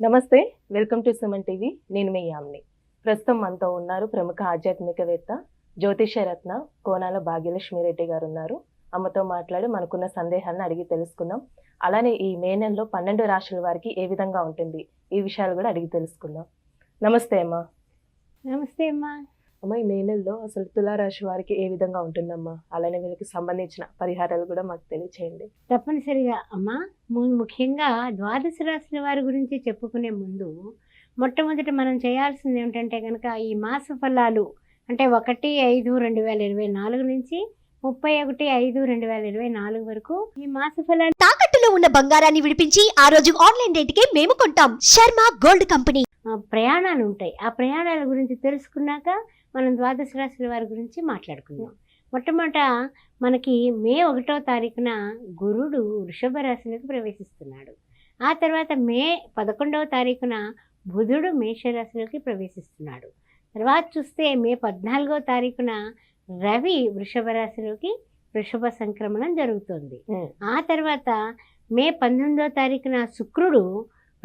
నమస్తే, welcome to Suman TV. నేను మీ యామిని. ప్రస్తుతం మనతో ఉన్నారు ప్రముఖ ఆధ్యాత్మికవేత్త, జ్యోతిష రత్న కోనాల భాగ్యలక్ష్మి రెడ్డి గారు ఉన్నారు. అమ్మతో మాట్లాడి మనకున్న సందేహాలను అడిగి తెలుసుకుందాం. అలానే ఈ మే నెలలో 12 రాశుల వారికి ఏ విధంగా ఉంటుంది, ఈ విషయాలు కూడా అడిగి తెలుసుకుందాం. నమస్తే అమ్మా. నమస్తే అమ్మా. అమ్మ, ఈ మే నెలలో అసలు తులారాశి వారికి ఏ విధంగా ఉంటుందమ్మా? అలానే వీళ్ళకి సంబంధించిన పరిహారాలు కూడా మాకు తెలియచేయండి. తప్పనిసరిగా అమ్మా. ముఖ్యంగా ద్వాదశ రాశుల వారి గురించి చెప్పుకునే ముందు మొట్టమొదట మనం చేయాల్సింది ఏమిటంటే కనుక ఈ మాస ఫలాలు అంటే 1/5/2024 నుంచి 31/5/2024 వరకు ఈ మాస ఫలాలు తాకట్టులో ఉన్న బంగారాన్ని విడిపించి ఆ రోజు ఆన్లైన్ రేటుకే మేము కొంటాం. Sharma gold company. ప్రయాణాలు ఉంటాయి. ఆ ప్రయాణాల గురించి తెలుసుకున్నాక మనం ద్వాదశ రాశుల వారి గురించి మాట్లాడుకుందాం. మొట్టమొదట మనకి మే 1వ తారీఖున గురుడు వృషభ రాశిలోకి ప్రవేశిస్తున్నాడు. ఆ తర్వాత మే 11వ తారీఖున బుధుడు మేషరాశిలోకి ప్రవేశిస్తున్నాడు. తర్వాత చూస్తే మే 14వ తారీఖున రవి వృషభ రాశిలోకి వృషభ సంక్రమణం జరుగుతుంది. ఆ తర్వాత మే 19వ తారీఖున శుక్రుడు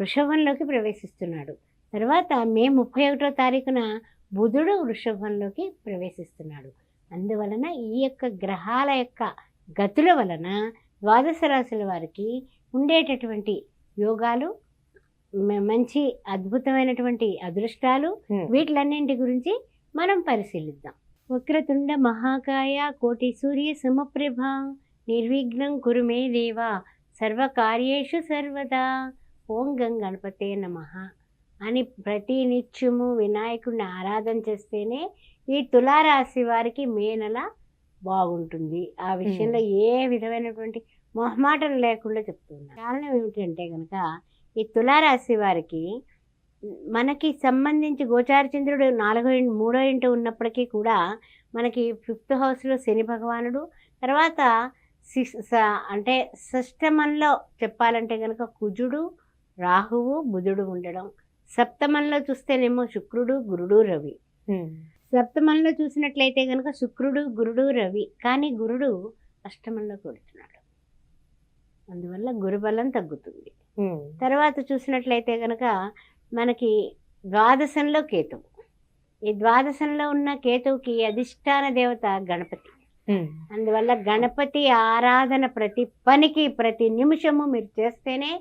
వృషభంలోకి ప్రవేశిస్తున్నాడు. తర్వాత మే 31వ తారీఖున బుధుడు వృషభంలోకి ప్రవేశిస్తున్నాడు. అందువలన ఈ యొక్క గ్రహాల యొక్క గతుల వలన ద్వాదశ రాశుల వారికి ఉండేటటువంటి యోగాలు, మంచి అద్భుతమైనటువంటి అదృష్టాలు, వీటిలన్నింటి గురించి మనం పరిశీలిద్దాం. వక్రతుండ మహాకాయ కోటి సూర్య సమప్రభ నిర్విఘ్నం కురు మే దేవ సర్వకార్యేషు సర్వదా ఓం గం గణపతే నమః అని ప్రతి నిత్యము వినాయకుడిని ఆరాధన చేస్తేనే ఈ తులారాశి వారికి మే నెల బాగుంటుంది. ఆ విషయంలో ఏ విధమైనటువంటి మొహమాటం లేకుండా చెప్తున్నా. కారణం ఏమిటంటే కనుక ఈ తులారాశి వారికి మనకి సంబంధించి గోచార చంద్రుడు 3వ ఇంట ఉన్నప్పటికీ కూడా మనకి 5th హౌస్లో శని భగవానుడు, తర్వాత అంటే షష్టమంలో చెప్పాలంటే కనుక కుజుడు, రాహువు, బుధుడు ఉండడం. సప్తమంలో చూస్తేనేమో శుక్రుడు, గురుడు, రవి. సప్తమంలో చూసినట్లయితే కనుక శుక్రుడు, గురుడు, రవి. కానీ గురుడు అష్టమంలో కొడుతున్నాడు. అందువల్ల గురుబలం తగ్గుతుంది. తర్వాత చూసినట్లయితే కనుక మనకి ద్వాదశంలో కేతువు. ఈ ద్వాదశంలో ఉన్న కేతువుకి అధిష్టాన దేవత గణపతి. అందువల్ల గణపతి ఆరాధన ప్రతి పనికి ప్రతి నిమిషము మీరు చేస్తేనే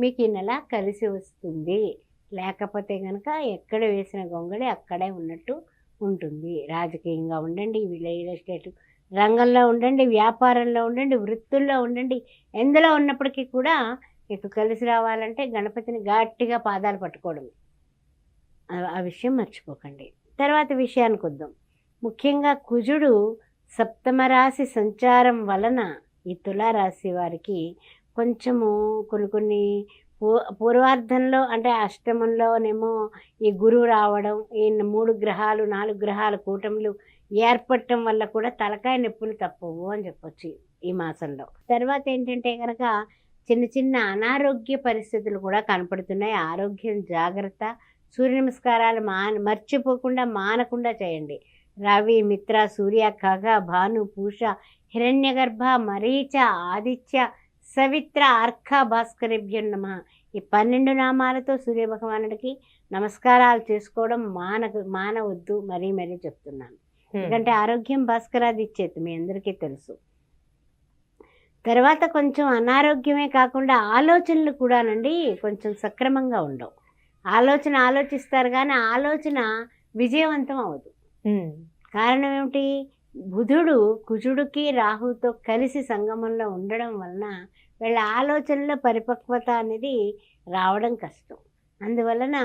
మీకు ఈ నెల కలిసి వస్తుంది. లేకపోతే కనుక ఎక్కడ వేసిన గొంగళి అక్కడే ఉన్నట్టు ఉంటుంది. రాజకీయంగా ఉండండి, రియల్ ఎస్టేట్ రంగంలో ఉండండి, వ్యాపారంలో ఉండండి, వృత్తుల్లో ఉండండి, ఎందులో ఉన్నప్పటికీ కూడా మీకు కలిసి రావాలంటే గణపతిని గట్టిగా పాదాలు పట్టుకోవడం. ఆ విషయం మర్చిపోకండి. తర్వాత విషయానికి వద్దాం. ముఖ్యంగా కుజుడు సప్తమ రాశి సంచారం వలన ఈ తులారాశి వారికి కొంచెము కొన్ని పూర్వార్ధంలో అంటే అష్టమంలోనేమో ఈ గురువు రావడం, ఈ 3 గ్రహాలు 4 గ్రహాల కూటములు ఏర్పడటం వల్ల కూడా తలకాయ నొప్పులు తప్పవు అని చెప్పొచ్చు ఈ మాసంలో. తర్వాత ఏంటంటే కనుక చిన్న చిన్న అనారోగ్య పరిస్థితులు కూడా కనపడుతున్నాయి. ఆరోగ్యం జాగ్రత్త. సూర్య నమస్కారాలు మర్చిపోకుండా మానకుండా చేయండి. రవి, మిత్ర, సూర్య, ఖగ, భాను, పూష, హిరణ్యగర్భ, మరీచ, ఆదిత్య, సవిత్ర, అర్క, భాస్కరేభ్యో నమః ఈ 12 నామాలతో సూర్య భగవానుడికి నమస్కారాలు చేసుకోవడం మానవద్దు. మరీ చెప్తున్నాను. ఎందుకంటే ఆరోగ్యం భాస్కరాది ఇచ్చేది మీ అందరికీ తెలుసు. తర్వాత కొంచెం అనారోగ్యమే కాకుండా ఆలోచనలు కూడానండి కొంచెం సక్రమంగా ఉండవు. ఆలోచిస్తారు కానీ ఆలోచన విజయవంతం అవ్వదు. కారణం ఏమిటి? బుధుడు కుజుడికి రాహుతో కలిసి సంగమంలో ఉండడం వలన వీళ్ళ ఆలోచనలో పరిపక్వత అనేది రావడం కష్టం. అందువలన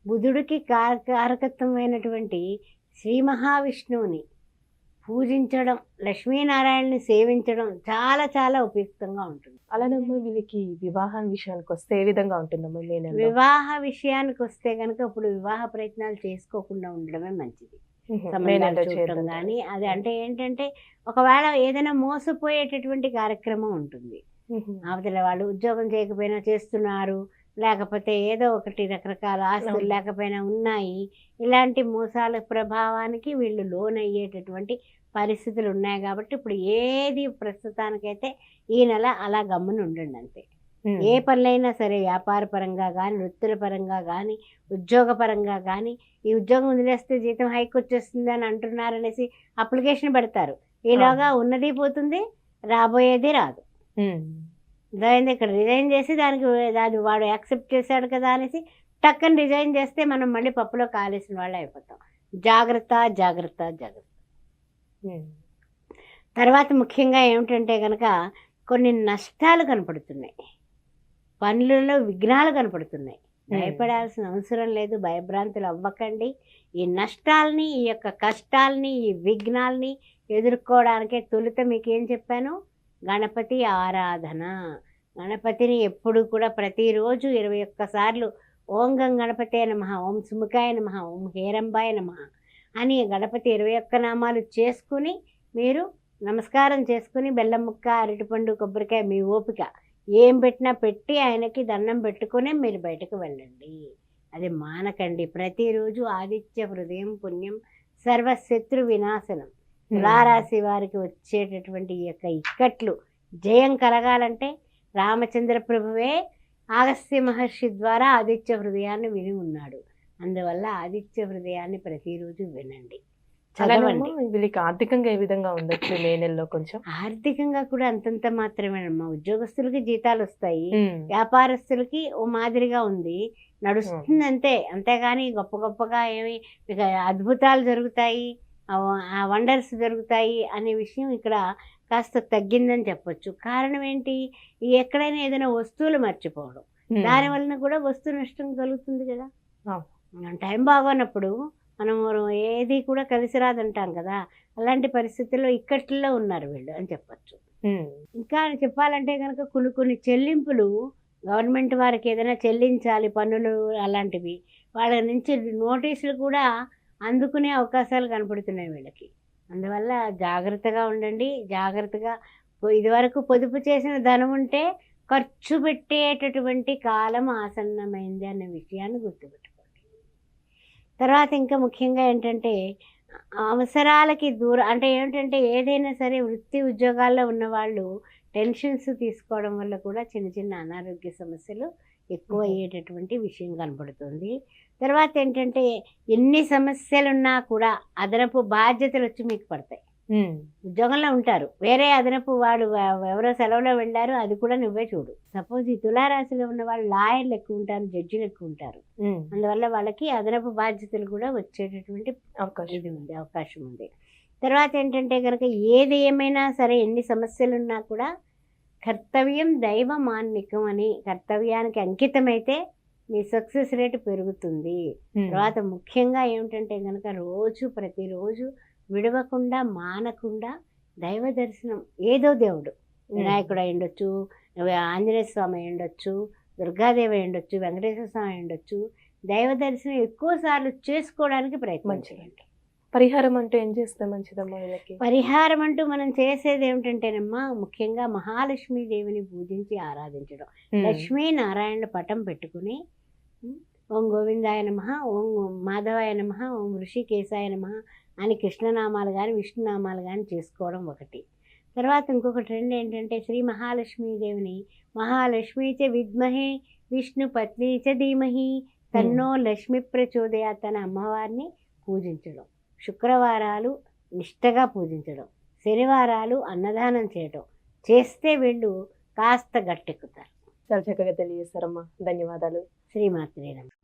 బుధుడికి కారకత్వమైనటువంటి శ్రీ మహావిష్ణువుని పూజించడం, లక్ష్మీనారాయణని సేవించడం చాలా చాలా ఉపయుక్తంగా ఉంటుంది. అలానే వీళ్ళకి వివాహం విషయానికి వస్తే ఏ విధంగా ఉంటుందమ్మా? వివాహ విషయానికి వస్తే కనుక ఇప్పుడు వివాహ ప్రయత్నాలు చేసుకోకుండా ఉండడమే మంచిది. చూడటం కానీ అది అంటే ఏంటంటే ఒకవేళ ఏదైనా మోసపోయేటటువంటి కార్యక్రమం ఉంటుంది. అవతల వాళ్ళు ఉద్యోగం చేయకపోయినా చేస్తున్నారు, లేకపోతే ఏదో ఒకటి రకరకాల ఆస్తులు లేకపోయినా ఉన్నాయి. ఇలాంటి మోసాల ప్రభావానికి వీళ్ళు లోన్ అయ్యేటటువంటి పరిస్థితులు ఉన్నాయి. కాబట్టి ఇప్పుడు ఏది ప్రస్తుతానికైతే ఈ నెల అలా గమ్మున ఉండండి అంతే. ఏ పనులైనా సరే వ్యాపార పరంగా కానీ, వృత్తుల పరంగా కానీ, ఉద్యోగ పరంగా కానీ, ఈ ఉద్యోగం వదిలేస్తే జీతం హైక్ వచ్చేస్తుంది అని అంటున్నారనేసి అప్లికేషన్ పెడతారు. ఈలోగా ఉన్నది పోతుంది, రాబోయేది రాదు. దాని ఇక్కడ రిజైన్ చేసి దాన్ని వాడు యాక్సెప్ట్ చేశాడు కదా అనేసి టక్కని రిజైన్ చేస్తే మనం మళ్ళీ పప్పులో కాలేసిన వాళ్ళు అయిపోతాం. జాగ్రత్త జాగ్రత్త జాగ్రత్త. తర్వాత ముఖ్యంగా ఏమిటంటే కనుక కొన్ని నష్టాలు కనపడుతున్నాయి, పనులలో విఘ్నాలు కనపడుతున్నాయి. భయపడాల్సిన అవసరం లేదు, భయభ్రాంతులు అవ్వకండి. ఈ నష్టాలని, ఈ యొక్క కష్టాలని, ఈ విఘ్నాలని ఎదుర్కోవడానికే తొలుత మీకు ఏం చెప్పాను, గణపతి ఆరాధన. గణపతిని ఎప్పుడు కూడా ప్రతిరోజు 21 సార్లు ఓం గం గణపతే నమః, ఓం సుముఖాయ నమః, ఓం హేరంబాయ నమః అని గణపతి 21 నామాలు చేసుకుని మీరు నమస్కారం చేసుకుని బెల్లం ముక్క, అరటిపండు, కొబ్బరికాయ మీ ఓపిక ఏం పెట్టినా పెట్టి ఆయనకి దండం పెట్టుకునే మీరు బయటకు వెళ్ళండి. అది మానకండి. ప్రతిరోజు ఆదిత్య హృదయం పుణ్యం సర్వశత్రు వినాశనం. తులారాశి వారికి వచ్చేటటువంటి ఈ యొక్క ఇక్కట్లు జయం కలగాలంటే రామచంద్ర ప్రభువే అగస్త్య మహర్షి ద్వారా ఆదిత్య హృదయాన్ని విని ఉన్నాడు. అందువల్ల ఆదిత్య హృదయాన్ని ప్రతిరోజు వినండి, చదవండి. వీళ్ళకి ఆర్థికంగా ఏ విధంగా ఉండొచ్చు మే నెలలో? కొంచెం ఆర్థికంగా కూడా అంతంత మాత్రమేనమ్మా. ఉద్యోగస్తులకి జీతాలు వస్తాయి, వ్యాపారస్తులకి ఓ మాదిరిగా ఉంది, నడుస్తుంది అంతే. అంతేగాని గొప్ప గొప్పగా ఏమి ఇక అద్భుతాలు జరుగుతాయి, ఆ వండర్స్ జరుగుతాయి అనే విషయం ఇక్కడ కాస్త తగ్గిందని చెప్పొచ్చు. కారణం ఏంటి, ఎక్కడైనా ఏదైనా వస్తువులు మర్చిపోవడం, దాని వలన కూడా వస్తు నష్టం కలుగుతుంది కదా. టైం బాగోనప్పుడు మనం ఏది కూడా కలిసి రాదంటాం కదా, అలాంటి పరిస్థితుల్లో ఇక్కట్లో ఉన్నారు వీళ్ళు అని చెప్పచ్చు. ఇంకా చెప్పాలంటే కనుక కొన్ని చెల్లింపులు గవర్నమెంట్ వారికి ఏదైనా చెల్లించాలి, పన్నులు అలాంటివి, వాళ్ళ నుంచి నోటీసులు కూడా అందుకునే అవకాశాలు కనపడుతున్నాయి వీళ్ళకి. అందువల్ల జాగ్రత్తగా ఉండండి. జాగ్రత్తగా ఇదివరకు పొదుపు చేసిన ధనం ఉంటే ఖర్చు పెట్టేటటువంటి కాలం ఆసన్నమైంది అనే విషయాన్ని గుర్తుపెట్టుకోండి. తర్వాత ఇంకా ముఖ్యంగా ఏంటంటే అవసరాలకి దూరం అంటే ఏమిటంటే ఏదైనా సరే వృత్తి ఉద్యోగాల్లో ఉన్నవాళ్ళు టెన్షన్స్ తీసుకోవడం వల్ల కూడా చిన్న చిన్న అనారోగ్య సమస్యలు ఎక్కువ అయ్యేటటువంటి విషయం కనపడుతుంది. తర్వాత ఏంటంటే ఎన్ని సమస్యలున్నా కూడా అదనపు బాధ్యతలు వచ్చి మీకు పడతాయి. ఉద్యోగంలో ఉంటారు, వేరే అదనపు వాడు ఎవరో సెలవులో వెళ్ళారు, అది కూడా నువ్వే చూడు. సపోజ్ ఈ తులారాశిలో ఉన్న వాళ్ళు లాయర్లు ఎక్కువ ఉంటారు, జడ్జిలు ఎక్కువ ఉంటారు. అందువల్ల వాళ్ళకి అదనపు బాధ్యతలు కూడా వచ్చేటటువంటి అవకాశం ఉంది. తర్వాత ఏంటంటే కనుక ఏది ఏమైనా సరే ఎన్ని సమస్యలున్నా కూడా కర్తవ్యం దైవ మాన్నికం అని కర్తవ్యానికి అంకితమైతే మీ సక్సెస్ రేట్ పెరుగుతుంది. తర్వాత ముఖ్యంగా ఏమిటంటే కనుక ప్రతిరోజు విడవకుండా మానకుండా దైవ దర్శనం, ఏదో దేవుడు, వినాయకుడు అయి ఉండొచ్చు, ఆంజనేయ స్వామి అయి ఉండొచ్చు, దుర్గాదేవి అయి ఉండొచ్చు, వెంకటేశ్వర స్వామి అయి ఉండొచ్చు, దైవ దర్శనం ఎక్కువ సార్లు చేసుకోవడానికి ప్రయత్నం చేయండి. పరిహారం అంటూ ఏం చేస్తే మంచిదమ్మా వీళ్ళకి? పరిహారం అంటూ మనం చేసేది ఏమిటంటేనమ్మా, ముఖ్యంగా మహాలక్ష్మీదేవిని పూజించి ఆరాధించడం. లక్ష్మీనారాయణ పటం పెట్టుకుని ఓం గోవిందాయ నమః, ఓం మాధవాయ నమః, ఓం ఋషికేశాయ నమః అని కృష్ణనామాలు కానీ విష్ణునామాలు కానీ చేసుకోవడం ఒకటి. తర్వాత ఇంకొక ట్రెండ్ ఏంటంటే శ్రీ మహాలక్ష్మీదేవిని మహాలక్ష్మీచ విద్మహే విష్ణు పత్ని చ ధీమహి తన్నో లక్ష్మి ప్రచోదయాత్ అనే అమ్మవారిని పూజించడం. శుక్రవారాలు నిష్టగా పూజించడం, శనివారాలు అన్నదానం చేయడం చేస్తే వీళ్ళు కాస్త గట్టెక్కుతారు. చాలా చక్కగా తెలియజేస్తారమ్మా, ధన్యవాదాలు. శ్రీమాత్రే నమః.